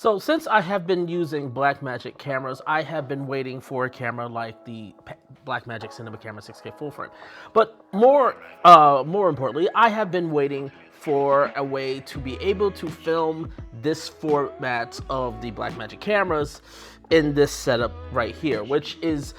So since I have been using Blackmagic cameras, I have been waiting for a camera like the Blackmagic Cinema Camera 6K full frame. But more importantly, I have been waiting for a way to be able to film this format of the Blackmagic cameras in this setup right here, which is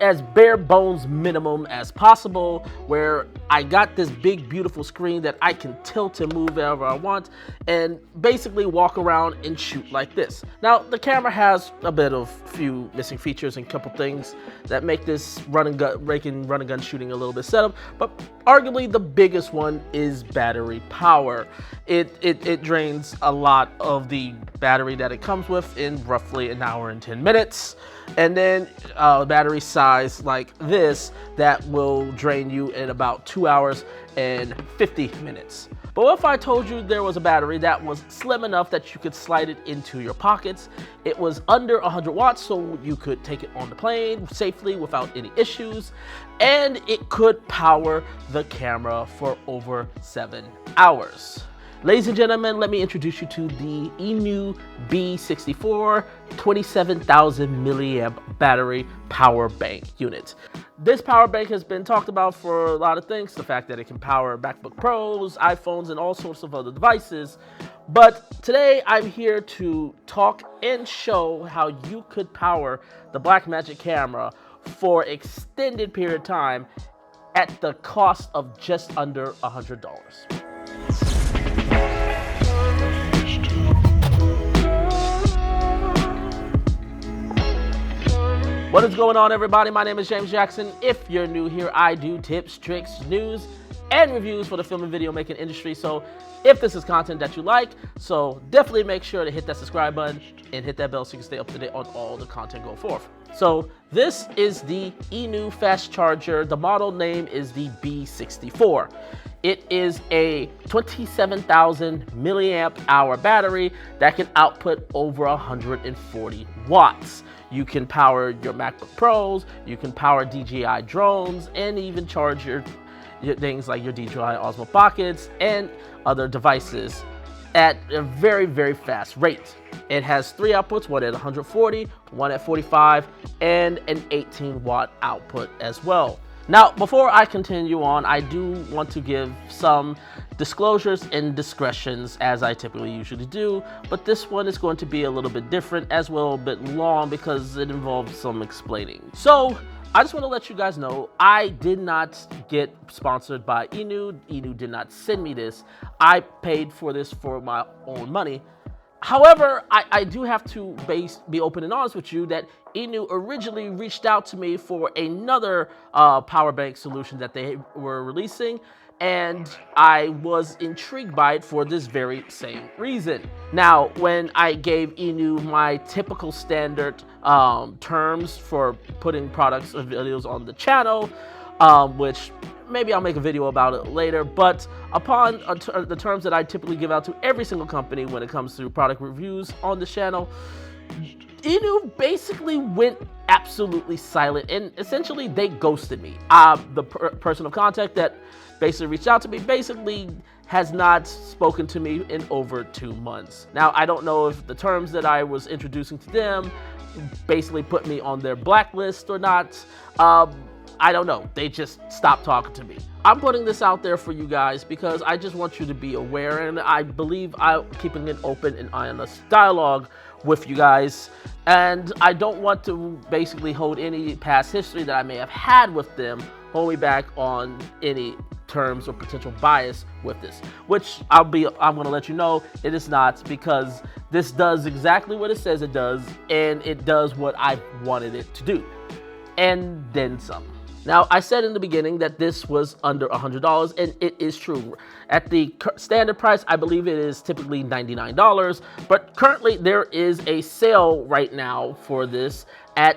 as bare bones minimum as possible, where I got this big beautiful screen that I can tilt and move wherever I want and basically walk around and shoot like this. Now the camera has a bit of few missing features and couple things that make this run and gun shooting a little bit setup, but arguably the biggest one is battery power. It drains a lot of the battery that it comes with in roughly an hour and 10 minutes, and then battery size like this that will drain you in about 2 hours and 50 minutes. But what if I told you there was a battery that was slim enough that you could slide it into your pockets? It was under 100 watts, so you could take it on the plane safely without any issues, and it could power the camera for over 7 hours. Ladies and gentlemen, let me introduce you to the Iniu B64 27,000 milliamp battery power bank unit. This power bank has been talked about for a lot of things, the fact that it can power MacBook Pros, iPhones, and all sorts of other devices. But today I'm here to talk and show how you could power the Blackmagic camera for extended period of time at the cost of just under $100. What is going on, everybody? My name is James Jackson. If you're new here, I do tips, tricks, news, and reviews for the film and video making industry. So if this is content that you like, so definitely make sure to hit that subscribe button and hit that bell so you can stay up to date on all the content going forth. So this is the Iniu fast charger. The model name is the B64. It is a 27,000 milliamp hour battery that can output over 140 watts. You can power your MacBook Pros, you can power DJI drones, and even charge your things like your DJI Osmo Pockets and other devices at a very, very fast rate. It has 3 outputs, one at 140, one at 45, and an 18 watt output as well. Now, before I continue on, I do want to give some disclosures and discretions as I typically usually do, but this one is going to be a little bit different, as well a bit long because it involves some explaining. So I just want to let you guys know I did not get sponsored by Iniu. Iniu did not send me this. I paid for this for my own money. However, I do have to be open and honest with you that Iniu originally reached out to me for another power bank solution that they were releasing, and I was intrigued by it for this very same reason. Now, when I gave Iniu my typical standard terms for putting products or videos on the channel, which maybe I'll make a video about it later, but upon the terms that I typically give out to every single company when it comes to product reviews on the channel, Iniu basically went absolutely silent, and essentially they ghosted me. The person of contact that basically reached out to me basically has not spoken to me in over 2 months. Now, I don't know if the terms that I was introducing to them basically put me on their blacklist or not. I don't know. They just stopped talking to me. I'm putting this out there for you guys because I just want you to be aware, and I believe I'm keeping an open and honest dialogue with you guys. And I don't want to basically hold any past history that I may have had with them, hold me back on any terms or potential bias with this, which I'm going to let you know it is not, because this does exactly what it says it does, and it does what I wanted it to do, and then some. Now, I said in the beginning that this was under $100, and it is true. At the standard price, I believe it is typically $99, but currently there is a sale right now for this at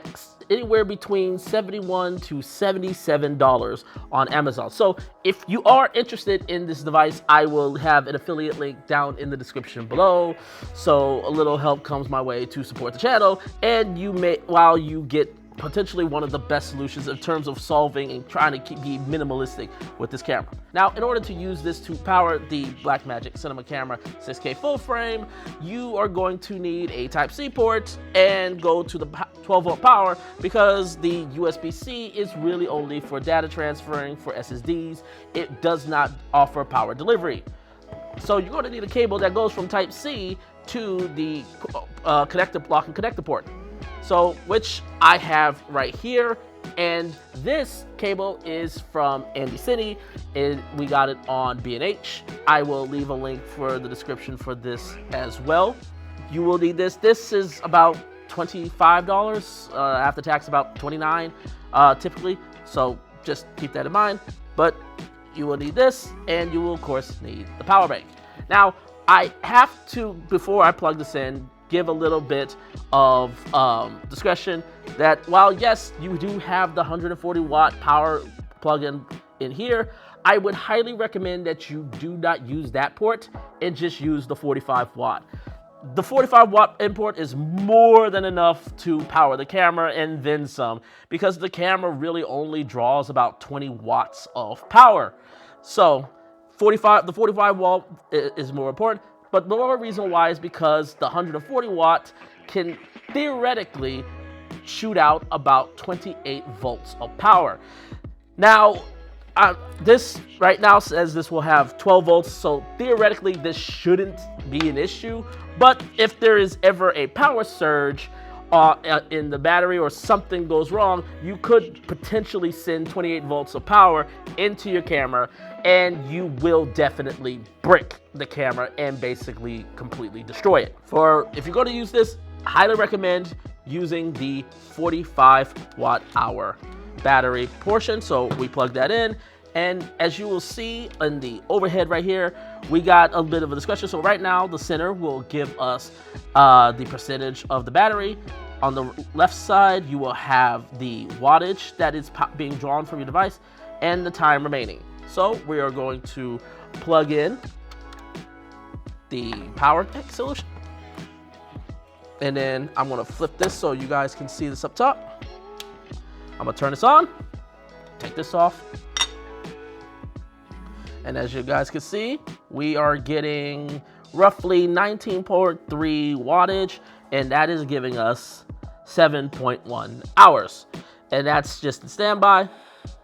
anywhere between $71 to $77 on Amazon. So if you are interested in this device, I will have an affiliate link down in the description below. So a little help comes my way to support the channel, and you may, while you get potentially one of the best solutions in terms of solving and trying to be minimalistic with this camera. Now, in order to use this to power the Blackmagic Cinema Camera 6K full frame, you are going to need a Type-C port and go to the 12-volt power, because the USB-C is really only for data transferring for SSDs. It does not offer power delivery. So you're going to need a cable that goes from Type-C to the connector block and connector port. So, which I have right here, and this cable is from Andycine, and we got it on B&H. I will leave a link for the description for this as well. You will need this. This is about $25, after tax about $29 typically, so just keep that in mind. But you will need this, and you will of course need the power bank. Now, I have to, before I plug this in, give a little bit of discretion that while yes, you do have the 140 watt power plug-in in here, I would highly recommend that you do not use that port and just use the 45 watt. The 45 watt import is more than enough to power the camera and then some, because the camera really only draws about 20 watts of power. So the 45 watt is more important. But the more reason why is because the 140 watt can theoretically shoot out about 28 volts of power. Now, this right now says this will have 12 volts, so theoretically this shouldn't be an issue. But if there is ever a power surge in the battery or something goes wrong, you could potentially send 28 volts of power into your camera, and you will definitely brick the camera and basically completely destroy it. If you're going to use this, I highly recommend using the 45 watt hour battery portion. So we plug that in, and as you will see in the overhead right here, we got a bit of a discussion. So right now the center will give us the percentage of the battery. On the left side, you will have the wattage that is being drawn from your device and the time remaining. So we are going to plug in the power solution. And then I'm gonna flip this so you guys can see this up top. I'm gonna turn this on, take this off. And as you guys can see, we are getting roughly 19.3 wattage, and that is giving us 7.1 hours. And that's just in standby.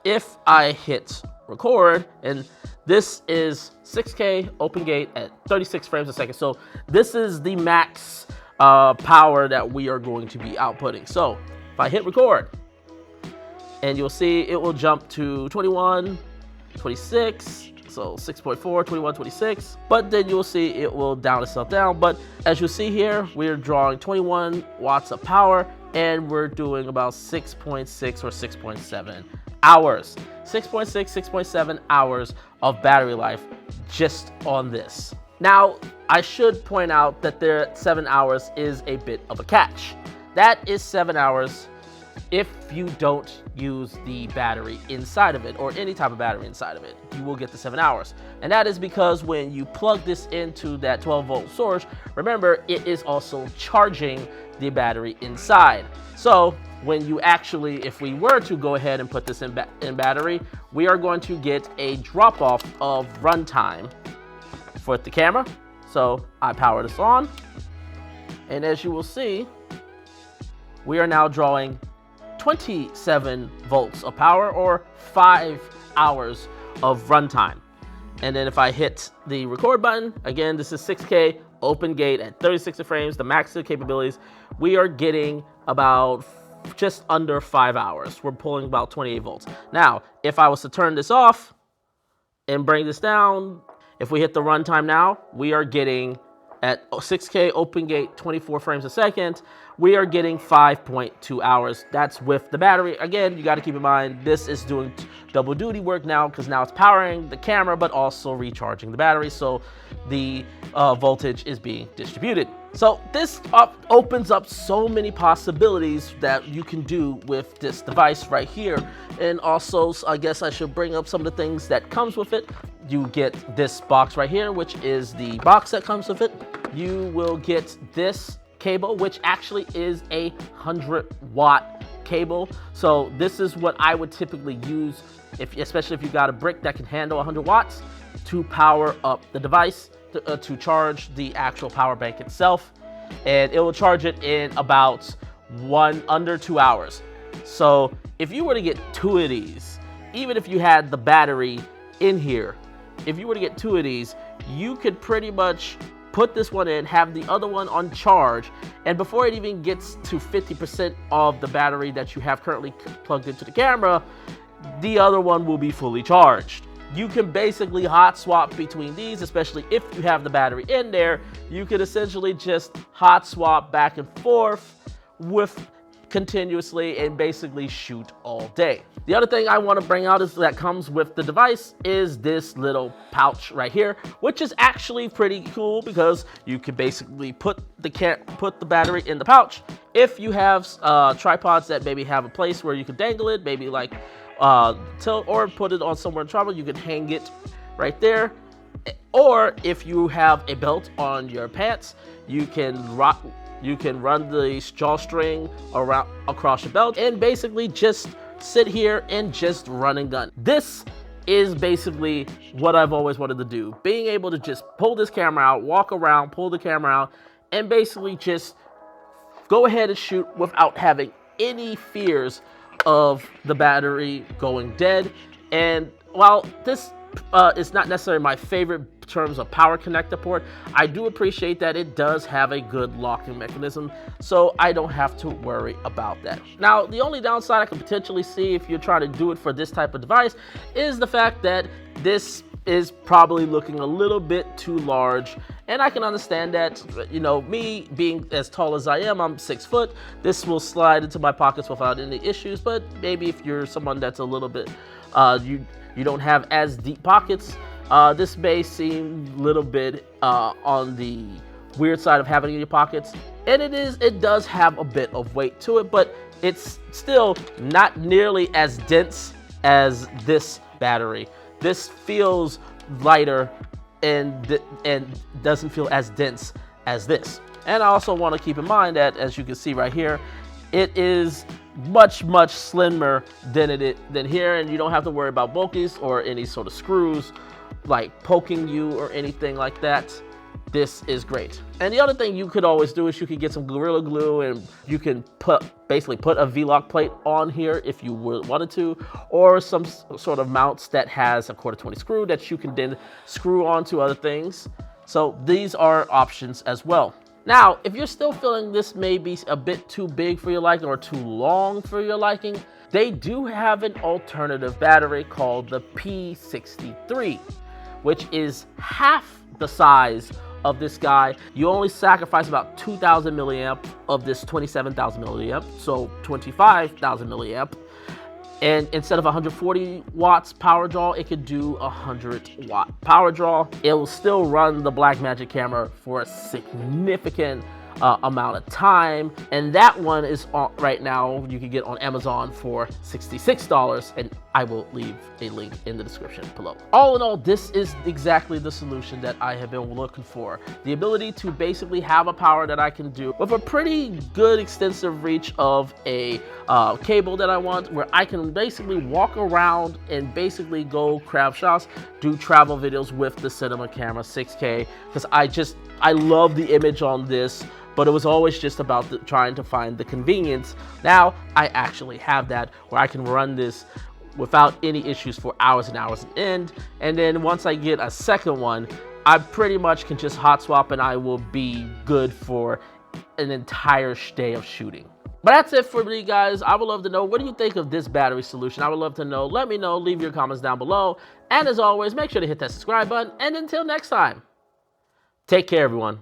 If I hit record, and this is 6K open gate at 36 frames a second. So this is the max power that we are going to be outputting. So if I hit record, and you'll see it will jump to 21, 26, so 6.4, 21, 26. But then you'll see it will down itself down. But as you'll see here, we're drawing 21 watts of power, and we're doing about 6.6 or 6.7 hours. 6.6, 6.7 hours of battery life just on this. Now, I should point out that their 7 hours is a bit of a catch. That is 7 hours if you don't use the battery inside of it, or any type of battery inside of it. You will get the 7 hours. And that is because when you plug this into that 12-volt source, remember, it is also charging the battery inside. So when you actually, if we were to go ahead and put this in battery, we are going to get a drop-off of runtime for the camera. So I power this on, and as you will see, we are now drawing 27 volts of power, or 5 hours of runtime. And then if I hit the record button, again, this is 6K open gate at 36 frames, the max capabilities, we are getting about just under 5 hours. We're pulling about 28 volts. Now, if I was to turn this off and bring this down, if we hit the runtime now, we are getting at 6K open gate, 24 frames a second, we are getting 5.2 hours. That's with the battery. Again, you got to keep in mind, this is doing double duty work now, because now it's powering the camera, but also recharging the battery. So the voltage is being distributed. So this opens up so many possibilities that you can do with this device right here. And also, I guess I should bring up some of the things that comes with it. You get this box right here, which is the box that comes with it. You will get this cable, which actually is a 100 watt cable. So this is what I would typically use, especially if you got a brick that can handle 100 watts to power up the device, to charge the actual power bank itself. And it will charge it in about under 2 hours. So if you were to get 2 of these, even if you had the battery in here, if you were to get 2 of these, you could pretty much put this one in, have the other one on charge, and before it even gets to 50% of the battery that you have currently plugged into the camera, the other one will be fully charged. You can basically hot swap between these, especially if you have the battery in there. You could essentially just hot swap back and forth continuously and basically shoot all day. The other thing I want to bring out that comes with the device is this little pouch right here, which is actually pretty cool because you can basically put the battery in the pouch. If you have tripods that maybe have a place where you can dangle it, maybe like tilt or put it on somewhere in trouble, you can hang it right there. Or if you have a belt on your pants, you can run the drawstring across your belt and basically just sit here and just run and gun. This is basically what I've always wanted to do. Being able to just pull this camera out, walk around, pull the camera out, and basically just go ahead and shoot without having any fears of the battery going dead. And while this is not necessarily my favorite in terms of power connector port, I do appreciate that it does have a good locking mechanism, so I don't have to worry about that. Now, the only downside I can potentially see if you're trying to do it for this type of device is the fact that this is probably looking a little bit too large, and I can understand that. You know, me being as tall as I am, I'm 6 foot, this will slide into my pockets without any issues. But maybe if you're someone that's a little bit you don't have as deep pockets, this may seem a little bit on the weird side of having it in your pockets. And it does have a bit of weight to it, but it's still not nearly as dense as this battery. This feels lighter and doesn't feel as dense as this. And I also want to keep in mind that, as you can see right here, it is much slimmer than here, and you don't have to worry about bulkies or any sort of screws like poking you or anything like that. This is great. And the other thing you could always do is you could get some Gorilla Glue and you can basically put a V-lock plate on here if you wanted to, or some sort of mounts that has a 1/4-20 screw that you can then screw onto other things. So these are options as well. Now, if you're still feeling this may be a bit too big for your liking or too long for your liking, they do have an alternative battery called the P63, which is half the size of this guy. You only sacrifice about 2,000 milliamp of this 27,000 milliamp, so 25,000 milliamp. And instead of 140 watts power draw, it could do 100 watt power draw. It will still run the Blackmagic camera for a significant amount of time, and that one is right now you can get on Amazon for $66, and I will leave a link in the description below. All in all, this is exactly the solution that I have been looking for. The ability to basically have a power that I can do with a pretty good extensive reach of a cable that I want, where I can basically walk around and basically go crab shots, do travel videos with the cinema camera 6K, because I love the image on this. But it was always just about trying to find the convenience. Now I actually have that, where I can run this without any issues for hours and hours on end. And then once I get a second one, I pretty much can just hot swap and I will be good for an entire day of shooting. But that's it for me, guys. I would love to know, what do you think of this battery solution? I would love to know. Let me know. Leave your comments down below. And as always, make sure to hit that subscribe button. And until next time, take care, everyone.